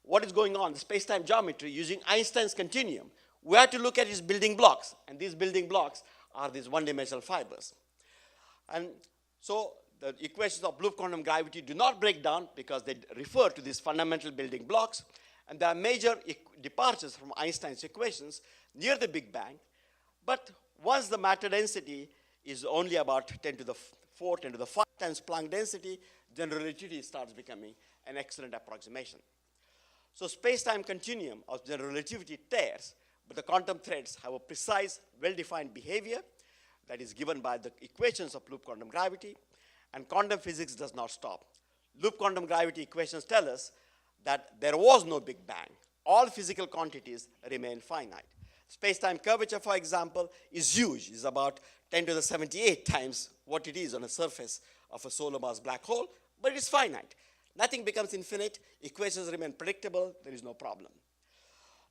what is going on in space-time geometry using Einstein's continuum. We have to look at its building blocks, and these building blocks are these one-dimensional fibers. And so the equations of loop quantum gravity do not break down because they refer to these fundamental building blocks, and there are major departures from Einstein's equations near the Big Bang. But once the matter density is only about 10 to the 4, 10 to the 5 times Planck density, general relativity starts becoming an excellent approximation. So space-time continuum of general relativity tears, but the quantum threads have a precise, well-defined behavior that is given by the equations of loop quantum gravity, and quantum physics does not stop. Loop quantum gravity equations tell us that there was no Big Bang. all physical quantities remain finite. Space-time curvature, for example, is huge. It's about 10 to the 78 times what it is on the surface of a solar mass black hole, but it's finite. Nothing becomes infinite. Equations remain predictable. There is no problem.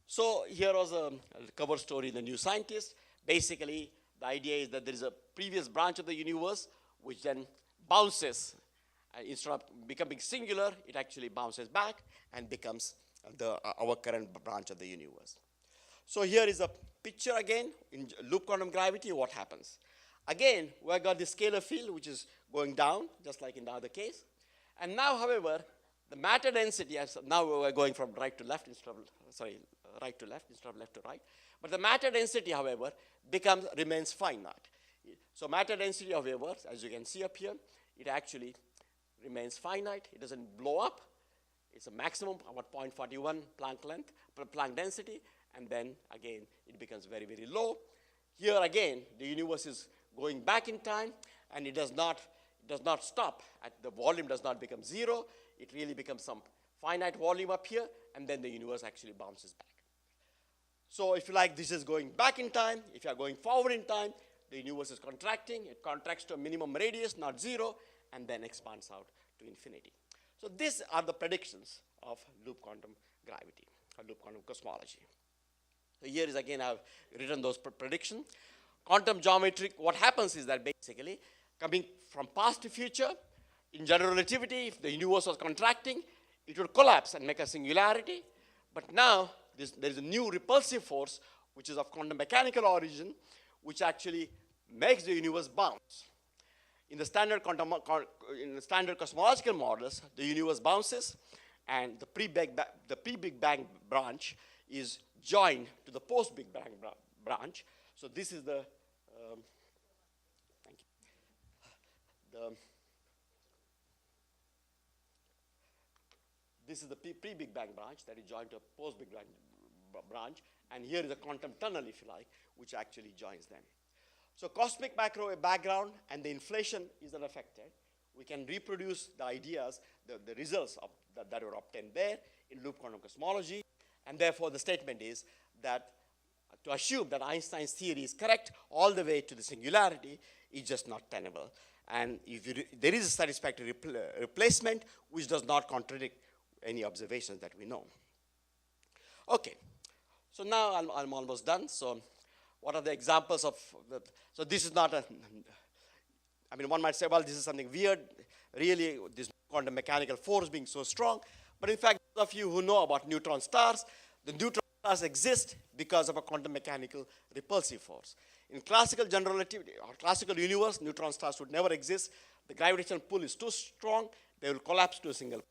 So here was a cover story in the New Scientist. Basically, the idea is that there is a previous branch of the universe which then bounces. Instead of becoming singular, it actually bounces back and becomes our current branch of the universe. So here is a picture again in loop quantum gravity. What happens? Again, we got the scalar field which is going down, just like in the other case. And now, however, the matter density, now we're going from right to left instead of, right to left instead of left to right. But the matter density, however, remains finite. So matter density, however, as you can see up here, it actually remains finite. It doesn't blow up. It's a maximum about 0.41 Planck length, Planck density, and then again it becomes very, very low. Here again, the universe is going back in time, and it does not stop. The volume does not become zero. It really becomes some finite volume up here, and then the universe actually bounces back. So if you like, this is going back in time. If you are going forward in time, the universe is contracting. It contracts to a minimum radius, not zero, and then expands out to infinity. So these are the predictions of loop quantum gravity, or loop quantum cosmology. So here is again, I've written those predictions. Quantum geometry, what happens is that basically, coming from past to future, in general relativity, if the universe was contracting, it would collapse and make a singularity. But now, there is a new repulsive force, which is of quantum mechanical origin, which actually makes the universe bounce. In the standard cosmological models, the universe bounces, and the pre-Big Bang branch is joined to the post-Big Bang branch. So this is the this is the pre-Big Bang branch that is joined to a post-Big Bang branch, and here is a quantum tunnel, if you like, which actually joins them. So cosmic microwave background and the inflation is unaffected. We can reproduce the ideas, the results of that were obtained there in loop quantum cosmology, and therefore the statement is that to assume that Einstein's theory is correct all the way to the singularity is just not tenable. And there is a satisfactory replacement which does not contradict any observations that we know. Okay, so now I'm almost done. So what are the examples of so this is not I mean, one might say, well, this is something weird, really, this quantum mechanical force being so strong. But in fact, those of you who know about neutron stars, the neutron stars exist because of a quantum mechanical repulsive force. In classical general relativity or classical universe, neutron stars would never exist. The gravitational pull is too strong. They will collapse to a single.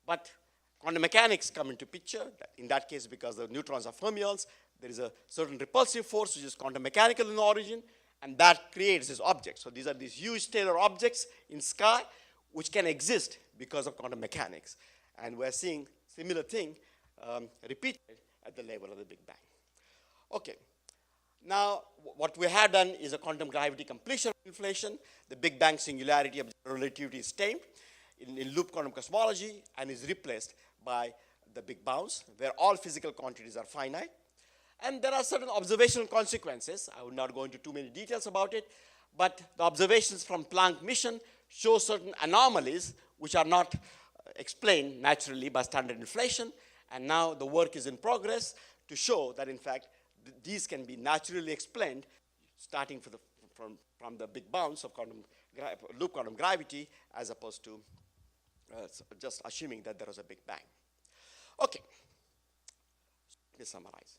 But quantum mechanics come into picture. In that case, because the neutrons are fermions, there is a certain repulsive force which is quantum mechanical in origin, and that creates these objects. So these are these huge stellar objects in sky which can exist because of quantum mechanics. And we're seeing similar thing repeated at the level of the Big Bang. Okay. Now, what we have done is a quantum gravity completion inflation. The Big Bang singularity of general relativity is tamed in loop quantum cosmology and is replaced by the big bounce, where all physical quantities are finite. And there are certain observational consequences. I will not go into too many details about it, but the observations from Planck mission show certain anomalies which are not explained naturally by standard inflation. And now the work is in progress to show that, in fact, these can be naturally explained starting from the big bounce of loop quantum gravity, as opposed to just assuming that there was a Big Bang. Okay, let me summarize.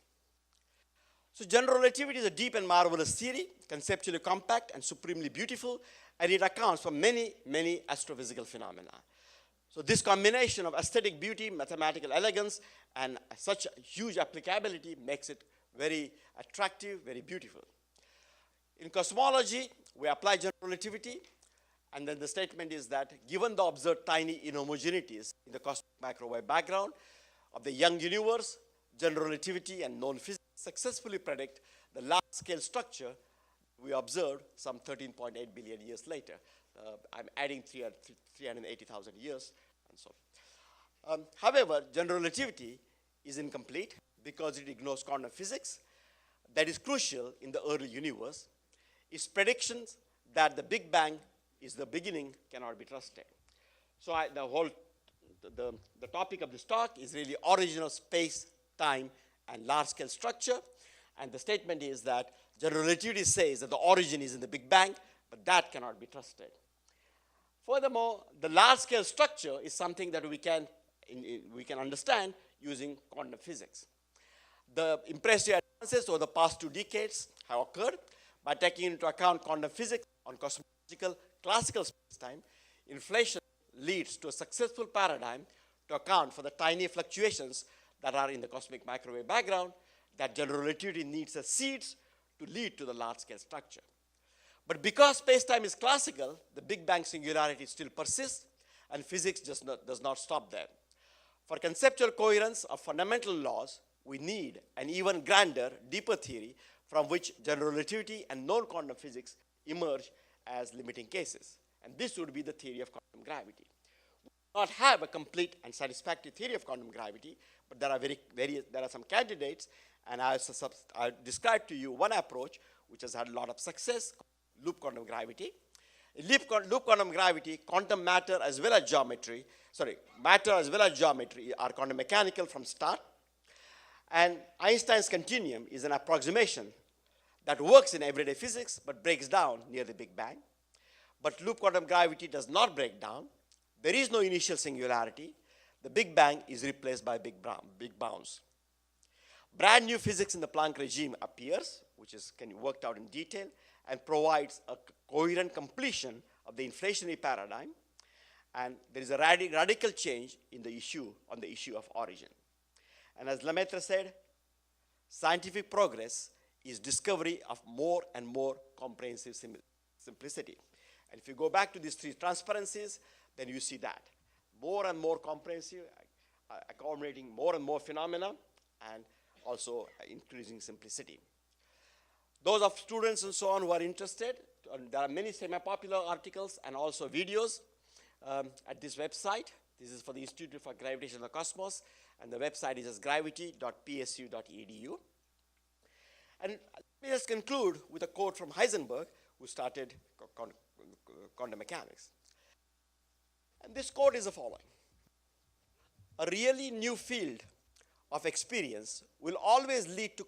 So general relativity is a deep and marvelous theory, conceptually compact and supremely beautiful, and it accounts for many, many astrophysical phenomena. So this combination of aesthetic beauty, mathematical elegance, and such huge applicability makes it very attractive, very beautiful. In cosmology, we apply general relativity, and then the statement is that given the observed tiny inhomogeneities in the cosmic microwave background of the young universe, general relativity and known physics successfully predict the large-scale structure we observed some 13.8 billion years later. I'm adding 380,000 years and so on. However, general relativity is incomplete because it ignores quantum physics that is crucial in the early universe. Its predictions that the Big Bang is the beginning cannot be trusted. So the topic of this talk is really origin of space, time, and large-scale structure. And the statement is that general relativity says that the origin is in the Big Bang, but that cannot be trusted. Furthermore, the large-scale structure is something that we can understand using quantum physics. The impressive advances over the past 2 decades have occurred by taking into account quantum physics on cosmological classical space-time. Inflation leads to a successful paradigm to account for the tiny fluctuations that are in the cosmic microwave background that general relativity needs as seeds to lead to the large-scale structure. But because space-time is classical, the Big Bang singularity still persists, and physics does not stop there. For conceptual coherence of fundamental laws, we need an even grander, deeper theory from which general relativity and known quantum physics emerge as limiting cases. And this would be the theory of quantum gravity. We do not have a complete and satisfactory theory of quantum gravity, but there are some candidates, and I described to you one approach which has had a lot of success, loop quantum gravity. In loop quantum gravity, quantum matter as well as geometry are quantum mechanical from start. And Einstein's continuum is an approximation that works in everyday physics but breaks down near the Big Bang. But loop quantum gravity does not break down. There is no initial singularity. The Big Bang is replaced by big bounce. Brand new physics in the Planck regime appears, which is worked out in detail, and provides a coherent completion of the inflationary paradigm. And there is a radical change on the issue of origin. And as Lemaitre said, scientific progress is discovery of more and more comprehensive simplicity. And if you go back to these 3 transparencies, then you see that. More and more comprehensive, accommodating more and more phenomena, and also increasing simplicity. Those of students and so on who are interested, there are many semi-popular articles and also videos at this website. This is for the Institute for Gravitational Cosmos, and the website is gravity.psu.edu. And let me just conclude with a quote from Heisenberg, who started quantum mechanics. And this quote is the following: "A really new field of experience will always lead to